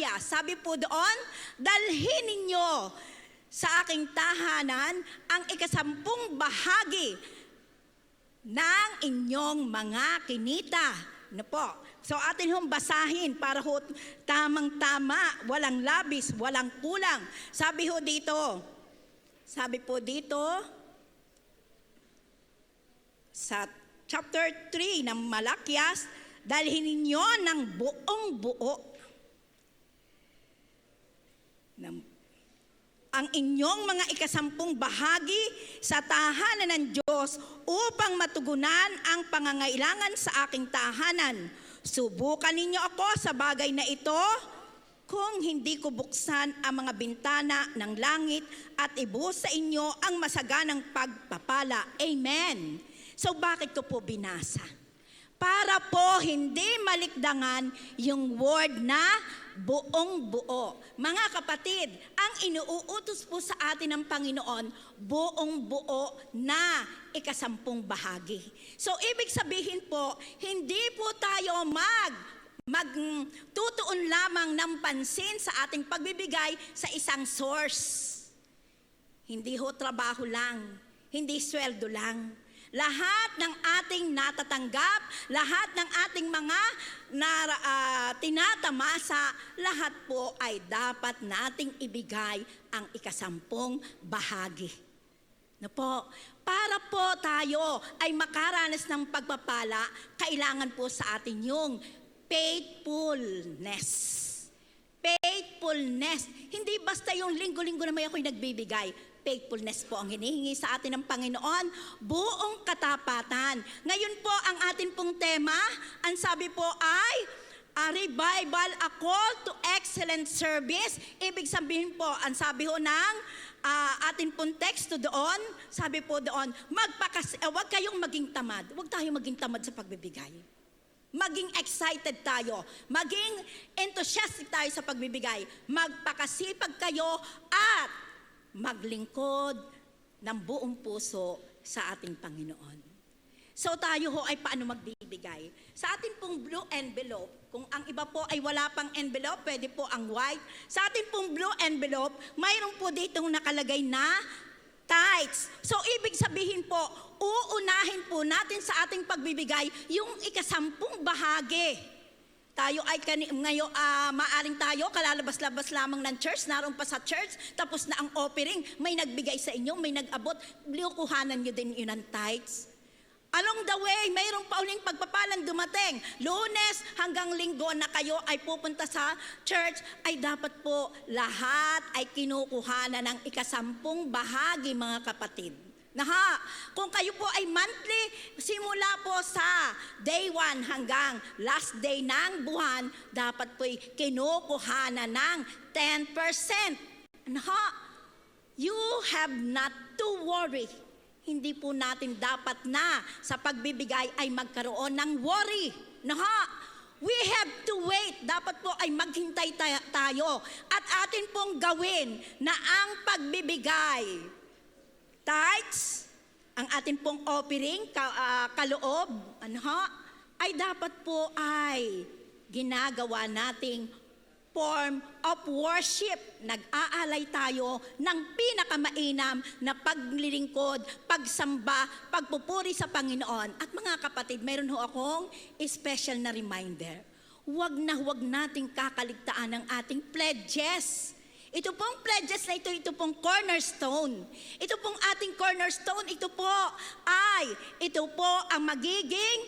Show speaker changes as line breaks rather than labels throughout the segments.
Malakias. Sabi po doon, dalhin ninyo sa aking tahanan ang 10 bahagi ng inyong mga kinita. Ano po? So atin hong basahin para ho tamang-tama, walang labis, walang kulang. Sabi po dito, sa chapter 3 ng Malakias, dalhin ninyo ng buong buo ang inyong mga 10 bahagi sa tahanan ng Diyos upang matugunan ang pangangailangan sa aking tahanan. Subukan ninyo ako sa bagay na ito kung hindi ko buksan ang mga bintana ng langit at ibuhos sa inyo ang masaganang pagpapala. Amen. So bakit ko po binasa? Para po hindi malikdangan yung word na buong buo. Mga kapatid, ang inuutos po sa atin ng Panginoon, buong buo na 10 bahagi. So ibig sabihin po, hindi po tayo magtutuon lamang ng pansin sa ating pagbibigay sa isang source. Hindi ho trabaho lang, hindi sweldo lang. Lahat ng ating natatanggap, lahat ng ating mga tinatamasa, lahat po ay dapat nating ibigay ang 10 bahagi. No po, para po tayo ay makaranas ng pagpapala, kailangan po sa atin yung faithfulness. Faithfulness. Hindi basta yung linggo-linggo na may ako'y nagbibigay. Faithfulness po ang hinihingi sa atin ng Panginoon, buong katapatan. Ngayon po ang atin pong tema, ang sabi po ay a revival, a call to excellent service. Ibig sabihin po, ang sabi ho ng atin pong text doon, sabi po doon, huwag kayong maging tamad. Huwag tayong maging tamad sa pagbibigay. Maging excited tayo, maging enthusiastic tayo sa pagbibigay. Magpakasipag kayo at maglingkod ng buong puso sa ating Panginoon. So tayo ho ay paano magbibigay? Sa ating pong blue envelope, kung ang iba po ay wala pang envelope, pwede po ang white. Sa ating pong blue envelope, mayroon po ditong nakalagay na tithes. So ibig sabihin po, uunahin po natin sa ating pagbibigay yung 10 bahagi. Tayo ay ngayon, maaring tayo, kalalabas-labas lamang ng church, naroon pa sa church, tapos na ang offering, may nagbigay sa inyo, may nag-abot, kuhanan nyo din yun ng tithes. Along the way, mayroong pa uling pagpapalang dumating. Lunes hanggang Linggo na kayo ay pupunta sa church, ay dapat po lahat ay kinukuhanan ng 10 bahagi, mga kapatid. Kung kayo po ay monthly, simula po sa day 1 hanggang last day ng buwan, dapat po'y kinukuhanan ng 10%. You have not to worry. Hindi po natin dapat na sa pagbibigay ay magkaroon ng worry. We have to wait. Dapat po ay maghintay tayo at atin pong gawin na ang pagbibigay, tithes, ang ating pong offering, kaloob, ay dapat po ay ginagawa nating form of worship. Nag-aalay tayo ng pinakamainam na paglilingkod, pagsamba, pagpupuri sa Panginoon. At mga kapatid, mayroon ho akong special na reminder. Huwag nating kakaligtaan ang ating pledges. Ito pong pledges na ito pong cornerstone. Ito pong ating cornerstone, ito po ang magiging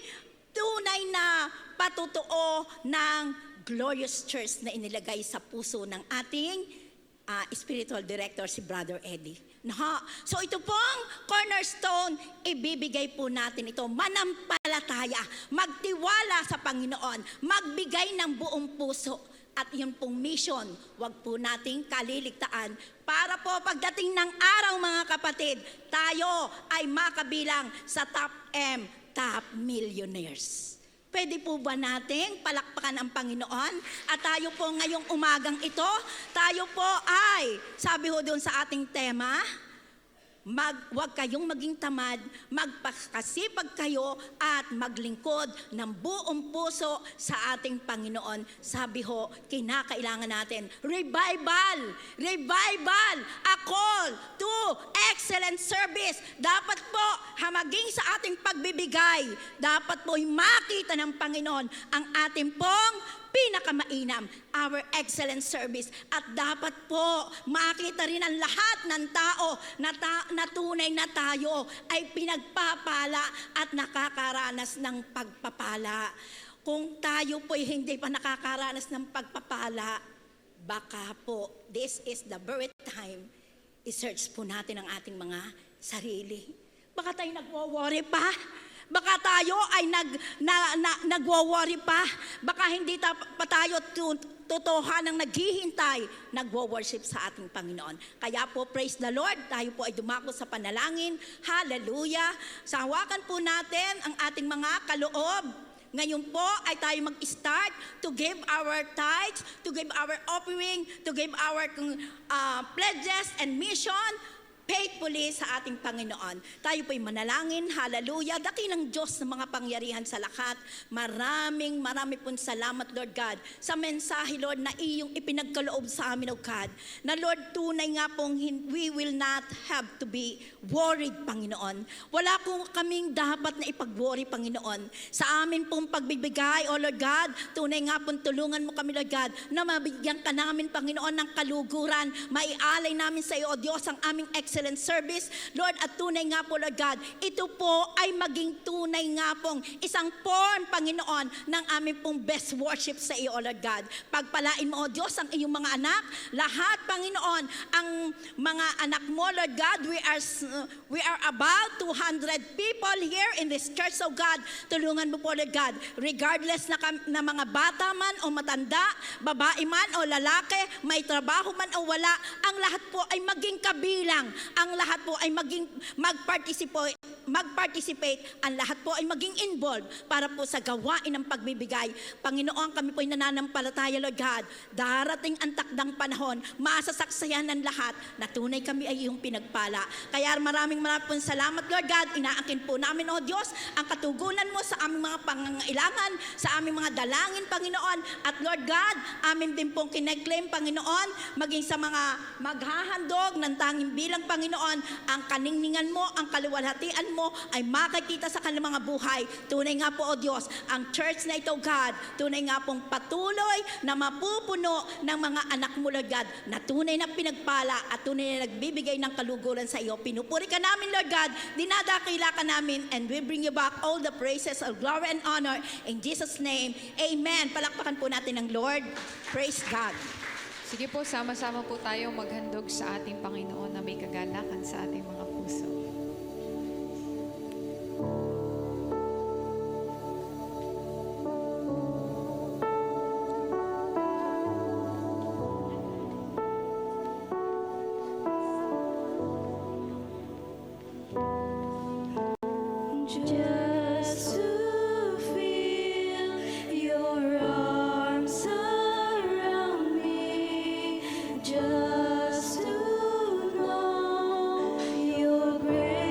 tunay na patutuo ng glorious church na inilagay sa puso ng ating spiritual director, si Brother Eddie. So ito pong cornerstone, ibibigay po natin ito, manampalataya, magtiwala sa Panginoon, magbigay ng buong puso. At yun pong mission, wag po nating kaliligtaan para po pagdating ng araw, mga kapatid, tayo ay makabilang sa top millionaires. Pwede po ba nating palakpakan ang Panginoon? At tayo po ngayong umagang ito, tayo po ay, sabi ho doon sa ating tema, Huwag kayong maging tamad, magpakasipag kayo at maglingkod ng buong puso sa ating Panginoon. Sabi ho, kinakailangan natin revival, revival, a call to excellent service. Dapat po, hamaging sa ating pagbibigay, dapat po'y makita ng Panginoon ang ating pong pinakamainam, our excellent service. At dapat po makita rin ang lahat ng tao na tunay na tayo ay pinagpapala at nakakaranas ng pagpapala. Kung tayo po'y hindi pa nakakaranas ng pagpapala, baka po this is the very time i-search po natin ang ating mga sarili. Baka tayo nagwo-worry pa. Baka tayo ay nagwo-worry pa. Baka hindi pa tayo totohanang naghihintay, nagwo-worship sa ating Panginoon. Kaya po, praise the Lord, tayo po ay dumako sa panalangin. Hallelujah. Sahawakan po natin ang ating mga kaloob. Ngayon po ay tayo mag-start to give our tithes, to give our offering, to give our pledges and mission faithfully sa ating Panginoon. Tayo po'y manalangin, hallelujah, dakilang Diyos ng mga pangyarihan sa lahat. Marami pong salamat, Lord God, sa mensahe, Lord, na iyong ipinagkaloob sa amin, O God. Na Lord, tunay nga pong we will not have to be worried, Panginoon. Wala po kaming dapat na ipag-worry, Panginoon. Sa amin pong pagbibigay, O Lord God, tunay nga pong tulungan mo kami, Lord God, na mabigyan ka namin, Panginoon, ng kaluguran. Maialay namin sa iyo, O Diyos, ang aming excellent service, Lord, at tunay nga po, Lord God, ito po ay maging tunay nga pong isang form, Panginoon, ng aming pong best worship sa iyo, O Lord God. Pagpalain mo, O Diyos, ang iyong mga anak, lahat, Panginoon, ang mga anak mo, Lord God, we are about 200 people here in this church, O God. Tulungan mo po, Lord God, regardless na mga bata man o matanda, babae man o lalaki, may trabaho man o wala, ang lahat po ay maging kabilang. Ang lahat po ay mag-participate, ang lahat po ay maging involved para po sa gawain ng pagbibigay. Panginoon, kami po ay nananampalataya, Lord God, darating ang takdang panahon, masasaksayan ng lahat na tunay kami ay iyong pinagpala. Kaya maraming pong salamat, Lord God. Inaangkin po namin, O Diyos, ang katugunan mo sa aming mga pangangailangan, sa aming mga dalangin, Panginoon. At Lord God, amin din pong kineclaim, Panginoon, maging sa mga maghahandog ng tanging bilang, Panginoon, ang kaningningan mo, ang kaluwalhatian mo ay makikita sa kanilang mga buhay. Tunay nga po, O Diyos, ang church na ito, God, tunay nga pong patuloy na mapupuno ng mga anak mo, Lord God, na tunay na pinagpala at tunay na nagbibigay ng kaluguran sa iyo. Pinupuri ka namin, Lord God, dinadakila ka namin, and we bring you back all the praises of glory and honor in Jesus' name. Amen. Palakpakan po natin ng Lord. Praise God.
Sige po, sama-sama po tayo maghandog sa ating Panginoon na may kagalakan sa ating mga puso.
Just to feel your arms around me, just to know your grace.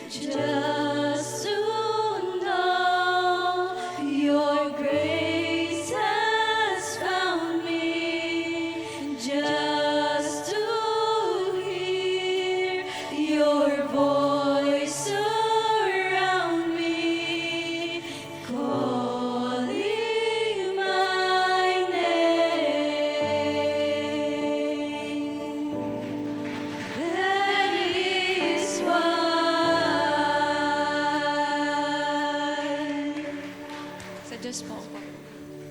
just